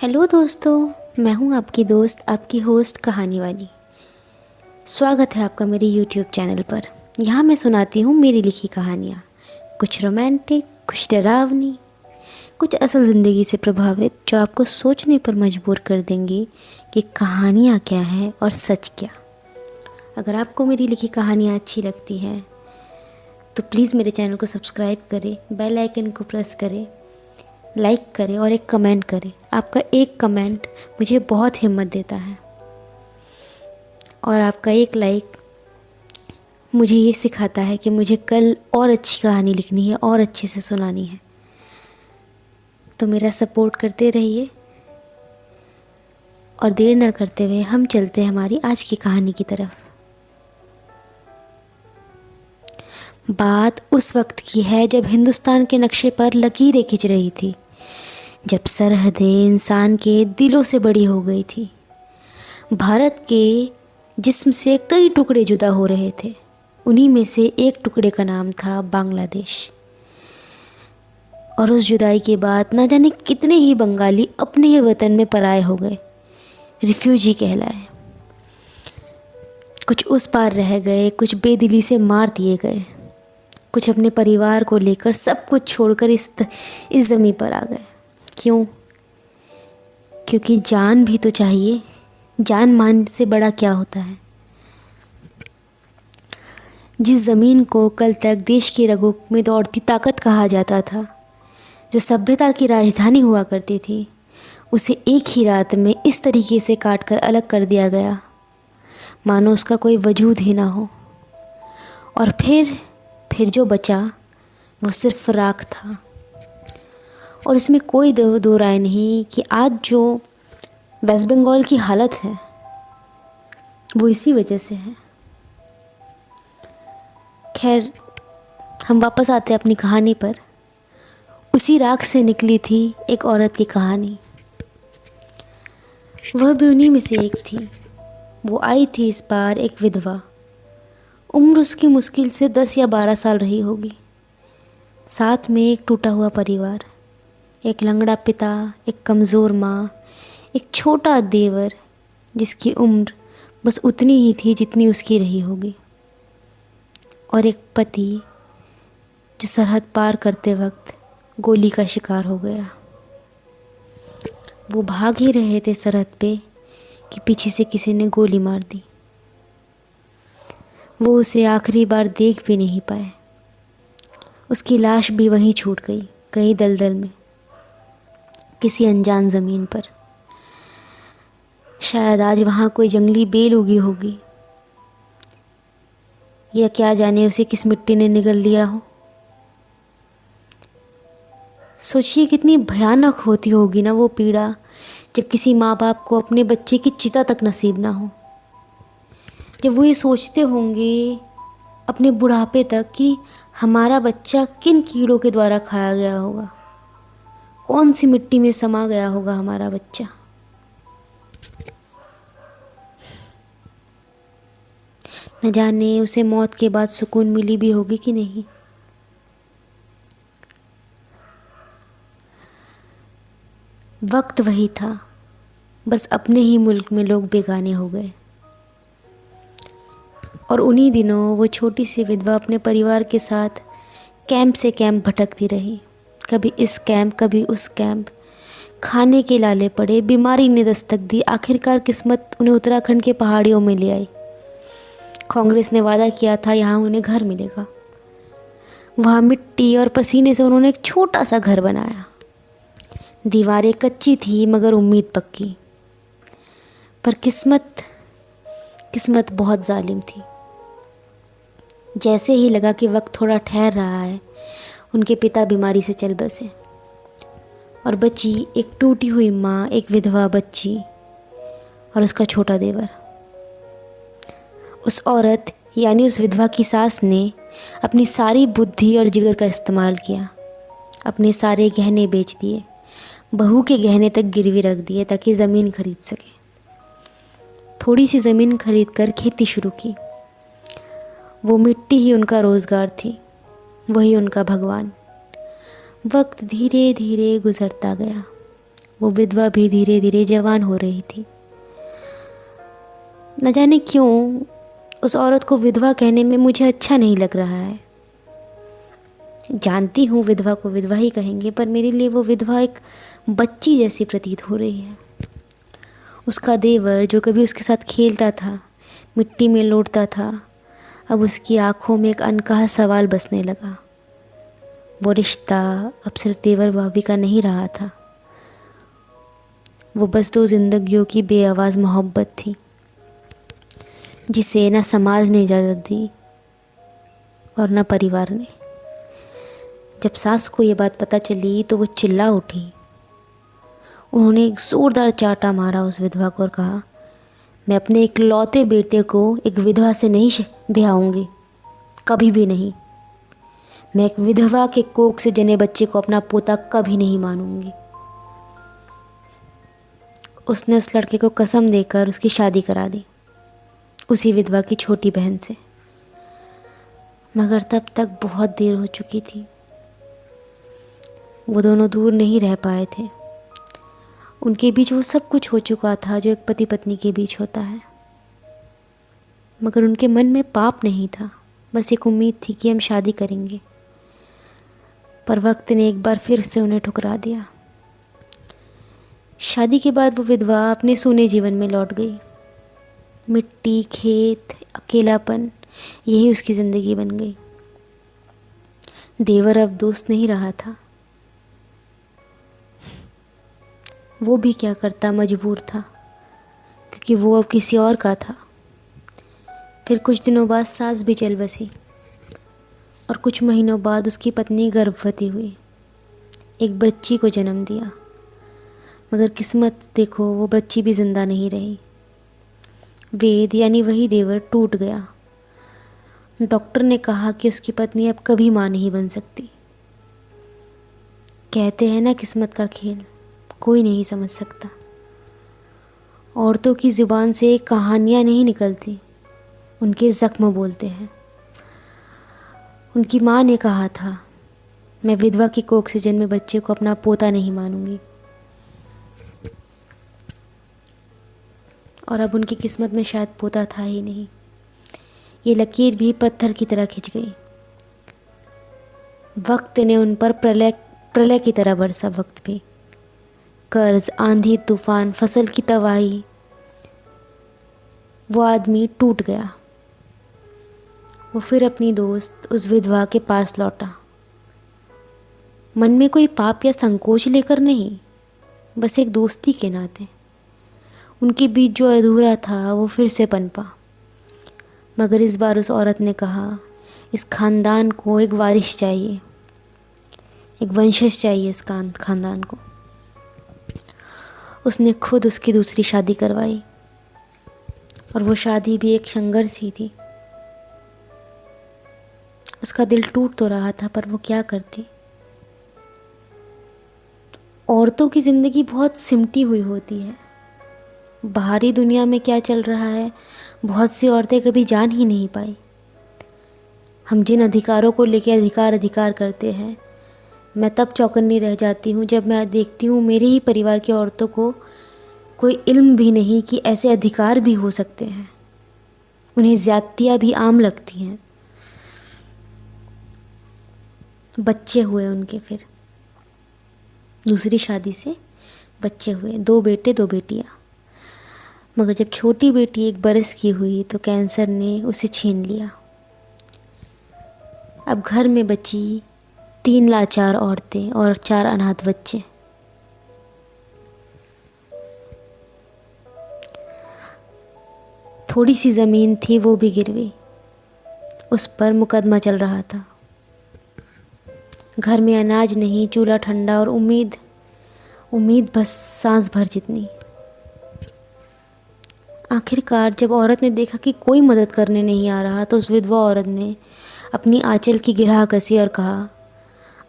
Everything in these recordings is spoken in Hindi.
हेलो दोस्तों, मैं हूं आपकी दोस्त, आपकी होस्ट कहानी वाली। स्वागत है आपका मेरे यूट्यूब चैनल पर। यहाँ मैं सुनाती हूँ मेरी लिखी कहानियाँ, कुछ रोमांटिक, कुछ डरावनी, कुछ असल ज़िंदगी से प्रभावित, जो आपको सोचने पर मजबूर कर देंगी कि कहानियाँ क्या हैं और सच क्या। अगर आपको मेरी लिखी कहानियाँ अच्छी लगती हैं तो प्लीज़ मेरे चैनल को सब्सक्राइब करें, बेल आइकन को प्रेस करें, लाइक करें और एक कमेंट करें। आपका एक कमेंट मुझे बहुत हिम्मत देता है और आपका एक लाइक मुझे ये सिखाता है कि मुझे कल और अच्छी कहानी लिखनी है और अच्छे से सुनानी है। तो मेरा सपोर्ट करते रहिए और देर ना करते हुए हम चलते हैं हमारी आज की कहानी की तरफ। बात उस वक्त की है जब हिंदुस्तान के नक्शे पर लकीरें खिंच रही थी, जब सरहदें इंसान के दिलों से बड़ी हो गई थी। भारत के जिस्म से कई टुकड़े जुदा हो रहे थे। उन्हीं में से एक टुकड़े का नाम था बांग्लादेश। और उस जुदाई के बाद न जाने कितने ही बंगाली अपने ही वतन में पराए हो गए, रिफ्यूजी कहलाए। कुछ उस पार रह गए, कुछ बेदिली से मार दिए गए, कुछ अपने परिवार को लेकर सब कुछ छोड़कर इस ज़मीन पर आ गए। क्यों? क्योंकि जान भी तो चाहिए। जान मान से बड़ा क्या होता है। जिस ज़मीन को कल तक देश की रगों में दौड़ती ताकत कहा जाता था, जो सभ्यता की राजधानी हुआ करती थी, उसे एक ही रात में इस तरीके से काट कर अलग कर दिया गया मानो उसका कोई वजूद ही ना हो। और फिर जो बचा वो सिर्फ राख था। और इसमें कोई दो राय नहीं कि आज जो वेस्ट बंगाल की हालत है वो इसी वजह से है। खैर, हम वापस आते हैं अपनी कहानी पर। उसी राख से निकली थी एक औरत की कहानी। वह भी उन्हीं में से एक थी। वो आई थी इस बार एक विधवा। उम्र उसकी मुश्किल से 10 या 12 साल रही होगी। साथ में एक टूटा हुआ परिवार, एक लंगड़ा पिता, एक कमज़ोर माँ, एक छोटा देवर जिसकी उम्र बस उतनी ही थी जितनी उसकी रही होगी, और एक पति जो सरहद पार करते वक्त गोली का शिकार हो गया। वो भाग ही रहे थे सरहद पे कि पीछे से किसी ने गोली मार दी। वो उसे आखिरी बार देख भी नहीं पाए। उसकी लाश भी वहीं छूट गई, कहीं दलदल में, किसी अनजान ज़मीन पर। शायद आज वहाँ कोई जंगली बेल उगी होगी, या क्या जाने उसे किस मिट्टी ने निगल लिया हो। सोचिए कितनी भयानक होती होगी ना वो पीड़ा, जब किसी माँ बाप को अपने बच्चे की चिता तक नसीब ना हो। जब वो ये सोचते होंगे अपने बुढ़ापे तक कि हमारा बच्चा किन कीड़ों के द्वारा खाया गया होगा, कौन सी मिट्टी में समा गया होगा हमारा बच्चा। न जाने उसे मौत के बाद सुकून मिली भी होगी कि नहीं। वक्त वही था, बस अपने ही मुल्क में लोग बेगाने हो गए। और उन्हीं दिनों वो छोटी सी विधवा अपने परिवार के साथ कैंप से कैंप भटकती रही। कभी इस कैंप, कभी उस कैंप। खाने के लाले पड़े, बीमारी ने दस्तक दी। आखिरकार किस्मत उन्हें उत्तराखंड के पहाड़ियों में ले आई। कांग्रेस ने वादा किया था यहाँ उन्हें घर मिलेगा। वहाँ मिट्टी और पसीने से उन्होंने एक छोटा सा घर बनाया। दीवारें कच्ची थी मगर उम्मीद पक्की। पर किस्मत बहुत जालिम थी। जैसे ही लगा कि वक्त थोड़ा ठहर रहा है, उनके पिता बीमारी से चल बसे और बची एक टूटी हुई माँ, एक विधवा बच्ची और उसका छोटा देवर। उस औरत यानी उस विधवा की सास ने अपनी सारी बुद्धि और जिगर का इस्तेमाल किया। अपने सारे गहने बेच दिए, बहू के गहने तक गिरवी रख दिए ताकि ज़मीन खरीद सके। थोड़ी सी ज़मीन खरीद कर खेती शुरू की। वो मिट्टी ही उनका रोज़गार थी, वही उनका भगवान। वक्त धीरे धीरे गुजरता गया। वो विधवा भी धीरे धीरे जवान हो रही थी। न जाने क्यों उस औरत को विधवा कहने में मुझे अच्छा नहीं लग रहा है। जानती हूँ विधवा को विधवा ही कहेंगे, पर मेरे लिए वो विधवा एक बच्ची जैसी प्रतीत हो रही है। उसका देवर जो कभी उसके साथ खेलता था, मिट्टी में लौटता था, अब उसकी आंखों में एक अनकहा सवाल बसने लगा। वो रिश्ता अब सिर्फ देवर भाभी का नहीं रहा था, वो बस दो जिंदगियों की बेआवाज़ मोहब्बत थी, जिसे न समाज ने इजाज़त दी और न परिवार ने। जब सास को ये बात पता चली तो वो चिल्ला उठी। उन्होंने एक ज़ोरदार चांटा मारा उस विधवा को और कहा, मैं अपने इकलौते बेटे को एक विधवा से नहीं ब्याहूंगी, कभी भी नहीं। मैं एक विधवा के कोख से जने बच्चे को अपना पोता कभी नहीं मानूंगी। उसने उस लड़के को कसम देकर उसकी शादी करा दी, उसी विधवा की छोटी बहन से। मगर तब तक बहुत देर हो चुकी थी। वो दोनों दूर नहीं रह पाए थे। उनके बीच वो सब कुछ हो चुका था जो एक पति पत्नी के बीच होता है। मगर उनके मन में पाप नहीं था, बस एक उम्मीद थी कि हम शादी करेंगे। पर वक्त ने एक बार फिर से उन्हें ठुकरा दिया। शादी के बाद वो विधवा अपने सूने जीवन में लौट गई। मिट्टी, खेत, अकेलापन, यही उसकी ज़िंदगी बन गई। देवर अब दोस्त नहीं रहा था। वो भी क्या करता, मजबूर था, क्योंकि वो अब किसी और का था। फिर कुछ दिनों बाद सास भी चल बसी और कुछ महीनों बाद उसकी पत्नी गर्भवती हुई, एक बच्ची को जन्म दिया। मगर किस्मत देखो, वो बच्ची भी जिंदा नहीं रही। वेद यानी वही देवर टूट गया। डॉक्टर ने कहा कि उसकी पत्नी अब कभी माँ नहीं बन सकती। कहते हैं ना, किस्मत का खेल कोई नहीं समझ सकता। औरतों की ज़ुबान से कहानियाँ नहीं निकलती, उनके ज़ख्म बोलते हैं। उनकी माँ ने कहा था, मैं विधवा की कोख से जन्मे बच्चे को अपना पोता नहीं मानूंगी। और अब उनकी किस्मत में शायद पोता था ही नहीं। ये लकीर भी पत्थर की तरह खिंच गई। वक्त ने उन पर प्रलय की तरह बरसा। वक्त भी कर्ज, आंधी, तूफान, फसल की तबाही। वो आदमी टूट गया। वो फिर अपनी दोस्त उस विधवा के पास लौटा, मन में कोई पाप या संकोच लेकर नहीं, बस एक दोस्ती के नाते। उनके बीच जो अधूरा था वो फिर से पनपा। मगर इस बार उस औरत ने कहा, इस खानदान को एक वारिस चाहिए, एक वंशज चाहिए इस खानदान को। उसने खुद उसकी दूसरी शादी करवाई और वो शादी भी एक संघर्ष ही थी। उसका दिल टूट तो रहा था, पर वो क्या करती। औरतों की ज़िंदगी बहुत सिमटी हुई होती है। बाहरी दुनिया में क्या चल रहा है बहुत सी औरतें कभी जान ही नहीं पाई। हम जिन अधिकारों को लेकर अधिकार करते हैं, मैं तब चौकन्नी रह जाती हूँ जब मैं देखती हूँ मेरे ही परिवार की औरतों को कोई इल्म भी नहीं कि ऐसे अधिकार भी हो सकते हैं। उन्हें ज़्यादतियाँ भी आम लगती हैं। बच्चे हुए उनके, फिर दूसरी शादी से बच्चे हुए, 2 बेटे 2 बेटियाँ। मगर जब छोटी बेटी 1 बरस की हुई तो कैंसर ने उसे छीन लिया। अब घर में बची 3 लाचार औरतें और 4 अनाथ बच्चे। थोड़ी सी ज़मीन थी वो भी गिरवी, उस पर मुकदमा चल रहा था। घर में अनाज नहीं, चूल्हा ठंडा और उम्मीद बस सांस भर जितनी। आखिरकार जब औरत ने देखा कि कोई मदद करने नहीं आ रहा तो उस विधवा औरत ने अपनी आंचल की गिरह कसी और कहा,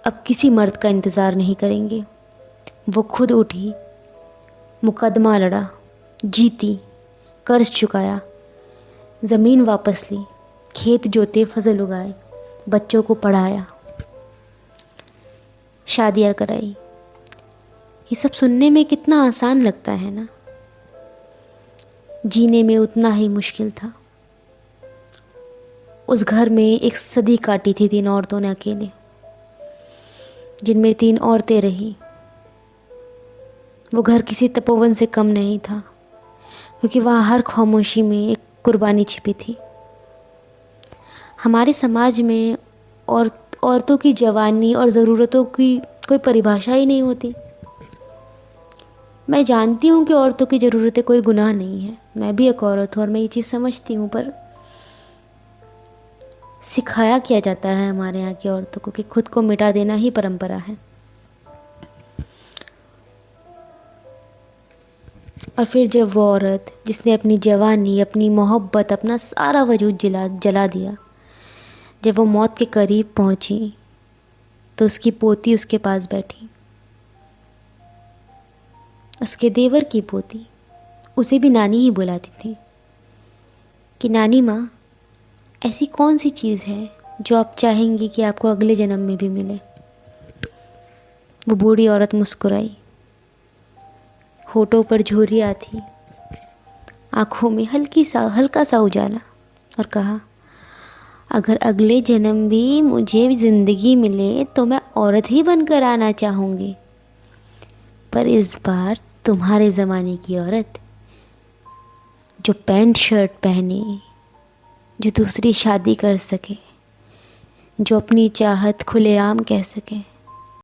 अब किसी मर्द का इंतज़ार नहीं करेंगे। वो खुद उठी, मुकदमा लड़ा, जीती, कर्ज चुकाया, ज़मीन वापस ली, खेत जोते, फसल उगाए, बच्चों को पढ़ाया, शादियाँ कराई। ये सब सुनने में कितना आसान लगता है ना, जीने में उतना ही मुश्किल था। उस घर में एक सदी काटी थी 3 औरतों ने अकेले, जिनमें 3 औरतें रही। वो घर किसी तपोवन से कम नहीं था, क्योंकि वहाँ हर खामोशी में एक कुर्बानी छिपी थी। हमारे समाज में औरतों की जवानी और ज़रूरतों की कोई परिभाषा ही नहीं होती। मैं जानती हूँ कि औरतों की ज़रूरतें कोई गुनाह नहीं है, मैं भी एक औरत हूँ और मैं ये चीज़ समझती हूँ, पर सिखाया किया जाता है हमारे यहाँ की औरतों को कि खुद को मिटा देना ही परंपरा है। और फिर जब वो औरत जिसने अपनी जवानी, अपनी मोहब्बत, अपना सारा वजूद जला दिया, जब वो मौत के करीब पहुंची, तो उसकी पोती उसके पास बैठी, उसके देवर की पोती, उसे भी नानी ही बुलाती थी कि नानी माँ, ऐसी कौन सी चीज़ है जो आप चाहेंगी कि आपको अगले जन्म में भी मिले। वो बूढ़ी औरत मुस्कुराई, होठों पर झुर्रियाँ थी, आँखों में हल्का सा उजाला, और कहा, अगर अगले जन्म भी मुझे ज़िंदगी मिले तो मैं औरत ही बनकर आना चाहूँगी, पर इस बार तुम्हारे ज़माने की औरत, जो पैंट शर्ट पहने, जो दूसरी शादी कर सके, जो अपनी चाहत खुलेआम कह सके,